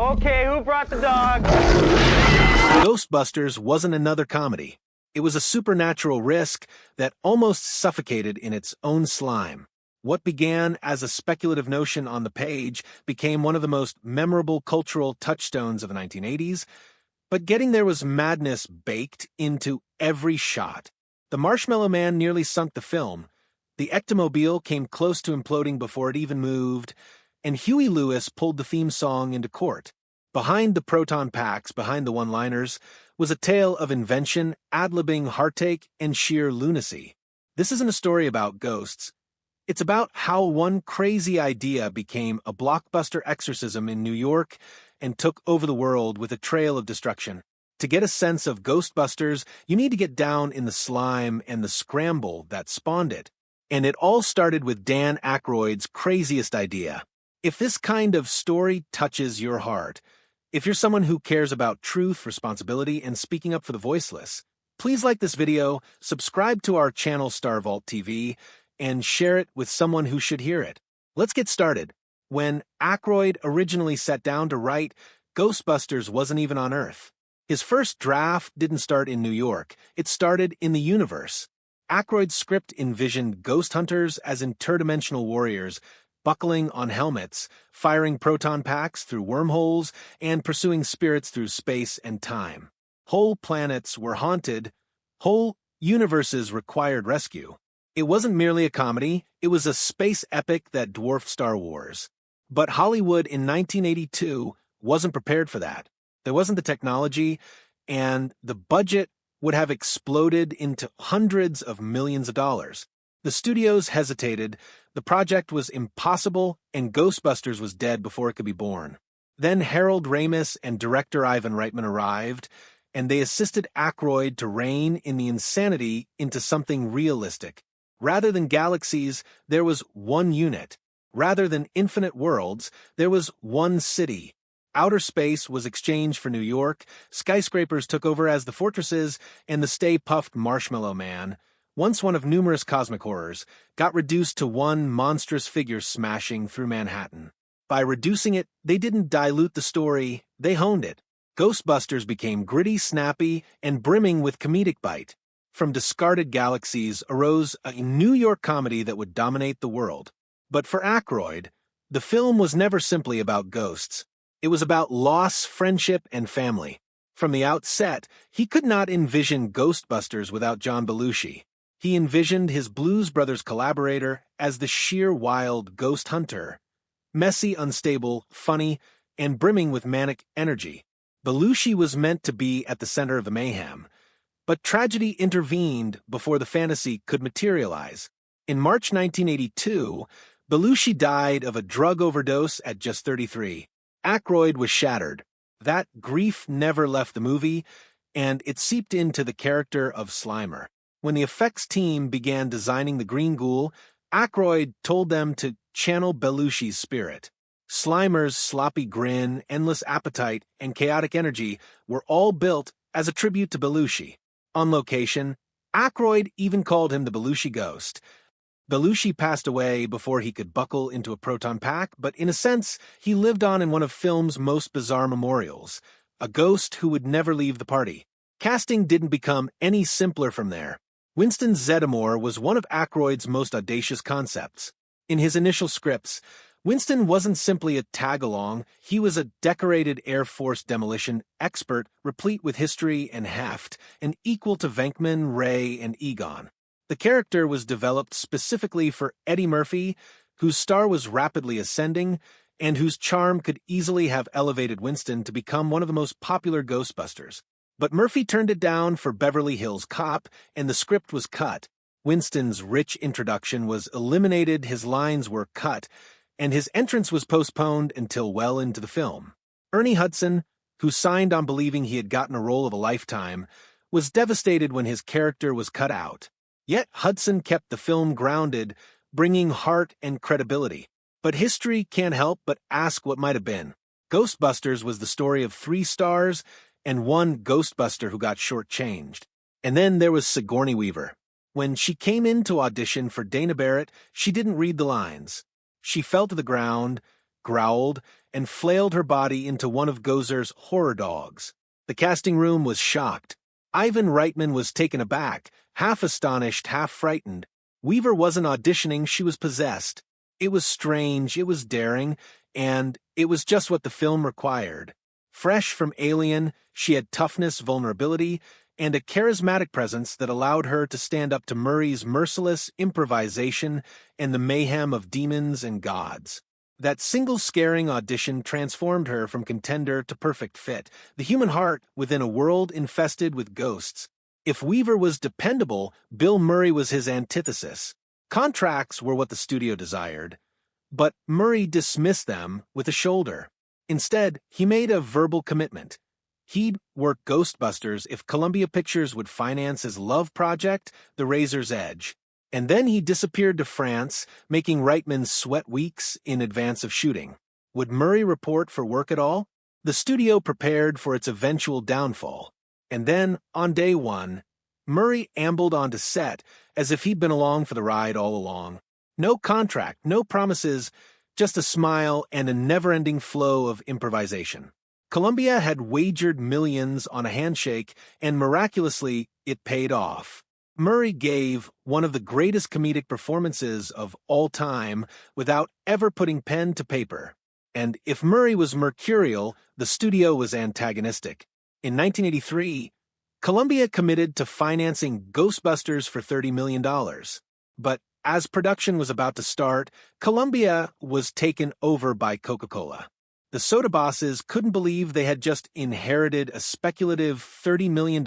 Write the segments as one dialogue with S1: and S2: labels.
S1: Okay, who brought the dog?
S2: Ghostbusters wasn't another comedy. It was a supernatural risk that almost suffocated in its own slime. What began as a speculative notion on the page became one of the most memorable cultural touchstones of the 1980s, but getting there was madness baked into every shot. The Marshmallow Man nearly sunk the film. The Ectomobile came close to imploding before it even moved, and Huey Lewis pulled the theme song into court. Behind the proton packs, behind the one-liners, was a tale of invention, ad-libbing heartache, and sheer lunacy. This isn't a story about ghosts. It's about how one crazy idea became a blockbuster exorcism in New York and took over the world with a trail of destruction. To get a sense of Ghostbusters, you need to get down in the slime and the scramble that spawned it. And it all started with Dan Aykroyd's craziest idea. If this kind of story touches your heart, if you're someone who cares about truth, responsibility, and speaking up for the voiceless, please like this video, subscribe to our channel Star Vault TV, and share it with someone who should hear it. Let's get started. When Aykroyd originally sat down to write, Ghostbusters wasn't even on Earth. His first draft didn't start in New York. It started in the universe. Aykroyd's script envisioned ghost hunters as interdimensional warriors, buckling on helmets, firing proton packs through wormholes, and pursuing spirits through space and time. Whole planets were haunted. Whole universes required rescue. It wasn't merely a comedy, it was a space epic that dwarfed Star Wars. But Hollywood in 1982 wasn't prepared for that. There wasn't the technology, and the budget would have exploded into hundreds of millions of dollars. The studios hesitated, the project was impossible, and Ghostbusters was dead before it could be born. Then Harold Ramis and director Ivan Reitman arrived, and they assisted Aykroyd to rein in the insanity into something realistic. Rather than galaxies, there was one unit. Rather than infinite worlds, there was one city. Outer space was exchanged for New York, skyscrapers took over as the fortresses, and the Stay Puft Marshmallow Man, once one of numerous cosmic horrors, got reduced to one monstrous figure smashing through Manhattan. By reducing it, they didn't dilute the story, they honed it. Ghostbusters became gritty, snappy, and brimming with comedic bite. From discarded galaxies arose a New York comedy that would dominate the world. But for Aykroyd, the film was never simply about ghosts. It was about loss, friendship, and family. From the outset, he could not envision Ghostbusters without John Belushi. He envisioned his Blues Brothers collaborator as the sheer wild ghost hunter. Messy, unstable, funny, and brimming with manic energy. Belushi was meant to be at the center of the mayhem. But tragedy intervened before the fantasy could materialize. In March 1982, Belushi died of a drug overdose at just 33. Aykroyd was shattered. That grief never left the movie, and it seeped into the character of Slimer. When the effects team began designing the Green Ghoul, Aykroyd told them to channel Belushi's spirit. Slimer's sloppy grin, endless appetite, and chaotic energy were all built as a tribute to Belushi. On location, Aykroyd even called him the Belushi Ghost. Belushi passed away before he could buckle into a proton pack, but in a sense, he lived on in one of film's most bizarre memorials, a ghost who would never leave the party. Casting didn't become any simpler from there. Winston Zeddemore was one of Aykroyd's most audacious concepts. In his initial scripts, Winston wasn't simply a tag-along, he was a decorated Air Force demolition expert replete with history and heft, and equal to Venkman, Ray, and Egon. The character was developed specifically for Eddie Murphy, whose star was rapidly ascending, and whose charm could easily have elevated Winston to become one of the most popular Ghostbusters. But Murphy turned it down for Beverly Hills Cop, and the script was cut. Winston's rich introduction was eliminated, his lines were cut, and his entrance was postponed until well into the film. Ernie Hudson, who signed on believing he had gotten a role of a lifetime, was devastated when his character was cut out. Yet Hudson kept the film grounded, bringing heart and credibility. But history can't help but ask what might have been. Ghostbusters was the story of 3 stars and one Ghostbuster who got shortchanged. And then there was Sigourney Weaver. When she came in to audition for Dana Barrett, she didn't read the lines. She fell to the ground, growled, and flailed her body into one of Gozer's horror dogs. The casting room was shocked. Ivan Reitman was taken aback, half astonished, half frightened. Weaver wasn't auditioning, she was possessed. It was strange, it was daring, and it was just what the film required. Fresh from Alien, she had toughness, vulnerability, and a charismatic presence that allowed her to stand up to Murray's merciless improvisation and the mayhem of demons and gods. That single scaring audition transformed her from contender to perfect fit, the human heart within a world infested with ghosts. If Weaver was dependable, Bill Murray was his antithesis. Contracts were what the studio desired, but Murray dismissed them with a shoulder. Instead, he made a verbal commitment. He'd work Ghostbusters if Columbia Pictures would finance his love project, The Razor's Edge. And then he disappeared to France, making Reitman sweat weeks in advance of shooting. Would Murray report for work at all? The studio prepared for its eventual downfall. And then, on day one, Murray ambled onto set as if he'd been along for the ride all along. No contract, no promises, just a smile and a never-ending flow of improvisation. Columbia had wagered millions on a handshake, and miraculously, it paid off. Murray gave one of the greatest comedic performances of all time without ever putting pen to paper. And if Murray was mercurial, the studio was antagonistic. In 1983, Columbia committed to financing Ghostbusters for $30 million. But as production was about to start, Columbia was taken over by Coca-Cola. The soda bosses couldn't believe they had just inherited a speculative $30 million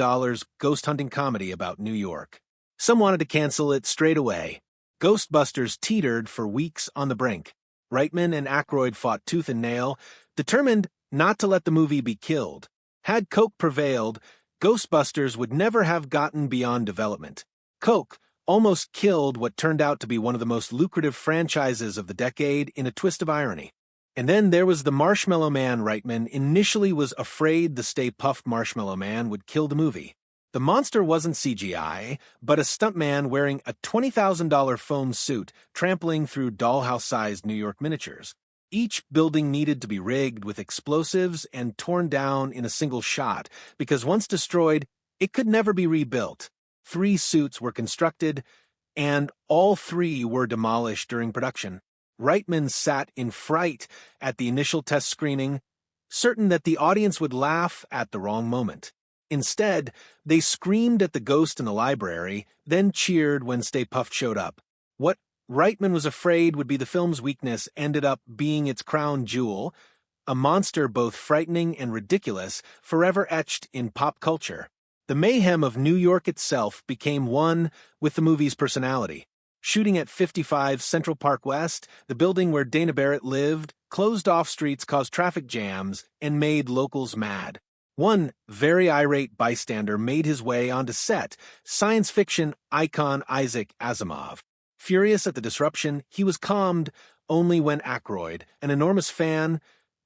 S2: ghost hunting comedy about New York. Some wanted to cancel it straight away. Ghostbusters teetered for weeks on the brink. Reitman and Aykroyd fought tooth and nail, determined not to let the movie be killed. Had Coke prevailed, Ghostbusters would never have gotten beyond development. Coke almost killed what turned out to be one of the most lucrative franchises of the decade in a twist of irony. And then there was the Marshmallow Man. Reitman initially was afraid the Stay Puft Marshmallow Man would kill the movie. The monster wasn't CGI, but a stuntman wearing a $20,000 foam suit trampling through dollhouse-sized New York miniatures. Each building needed to be rigged with explosives and torn down in a single shot, because once destroyed, it could never be rebuilt. 3 suits were constructed, and all 3 were demolished during production. Reitman sat in fright at the initial test screening, certain that the audience would laugh at the wrong moment. Instead, they screamed at the ghost in the library, then cheered when Stay Puft showed up. What Reitman was afraid would be the film's weakness ended up being its crown jewel, a monster both frightening and ridiculous, forever etched in pop culture. The mayhem of New York itself became one with the movie's personality. Shooting at 55 Central Park West, the building where Dana Barrett lived, closed-off streets caused traffic jams and made locals mad. One very irate bystander made his way onto set, science fiction icon Isaac Asimov. Furious at the disruption, he was calmed only when Aykroyd, an enormous fan,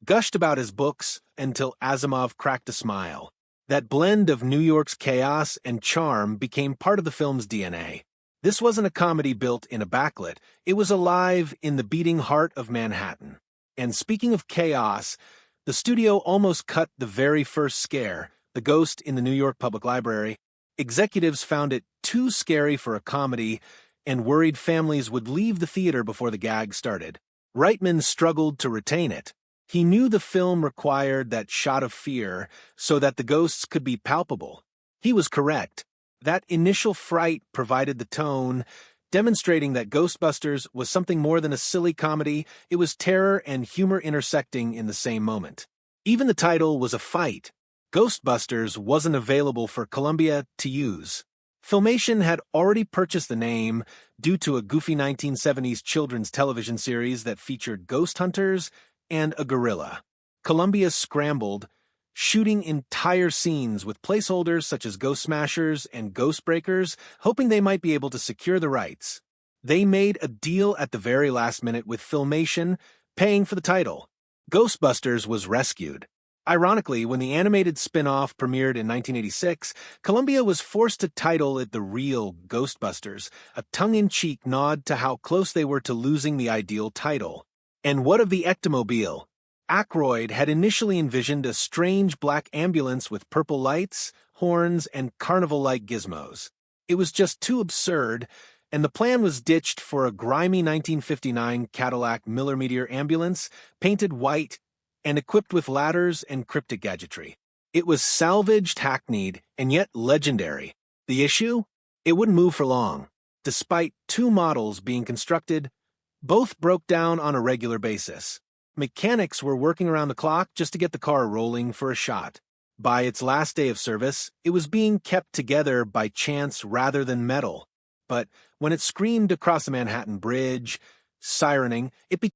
S2: gushed about his books until Asimov cracked a smile. That blend of New York's chaos and charm became part of the film's DNA. This wasn't a comedy built in a backlit, it was alive in the beating heart of Manhattan. And speaking of chaos, the studio almost cut the very first scare, the ghost in the New York Public Library. Executives found it too scary for a comedy, and worried families would leave the theater before the gag started. Reitman struggled to retain it. He knew the film required that shot of fear so that the ghosts could be palpable. He was correct. That initial fright provided the tone, demonstrating that Ghostbusters was something more than a silly comedy. It was terror and humor intersecting in the same moment. Even the title was a fight. Ghostbusters wasn't available for Columbia to use. Filmation had already purchased the name due to a goofy 1970s children's television series that featured ghost hunters and a gorilla. Columbia scrambled, shooting entire scenes with placeholders such as Ghost Smashers and Ghost Breakers, hoping they might be able to secure the rights. They made a deal at the very last minute with Filmation, paying for the title. Ghostbusters was rescued. Ironically, when the animated spin-off premiered in 1986, Columbia was forced to title it The Real Ghostbusters, a tongue-in-cheek nod to how close they were to losing the ideal title. And what of the Ectomobile? Aykroyd had initially envisioned a strange black ambulance with purple lights, horns, and carnival-like gizmos. It was just too absurd, and the plan was ditched for a grimy 1959 Cadillac Miller Meteor ambulance, painted white and equipped with ladders and cryptic gadgetry. It was salvaged, hackneyed, and yet legendary. The issue? It wouldn't move for long. Despite two models being constructed, both broke down on a regular basis. Mechanics were working around the clock just to get the car rolling for a shot. By its last day of service, it was being kept together by chance rather than metal. But when it screamed across the Manhattan Bridge, sirening, it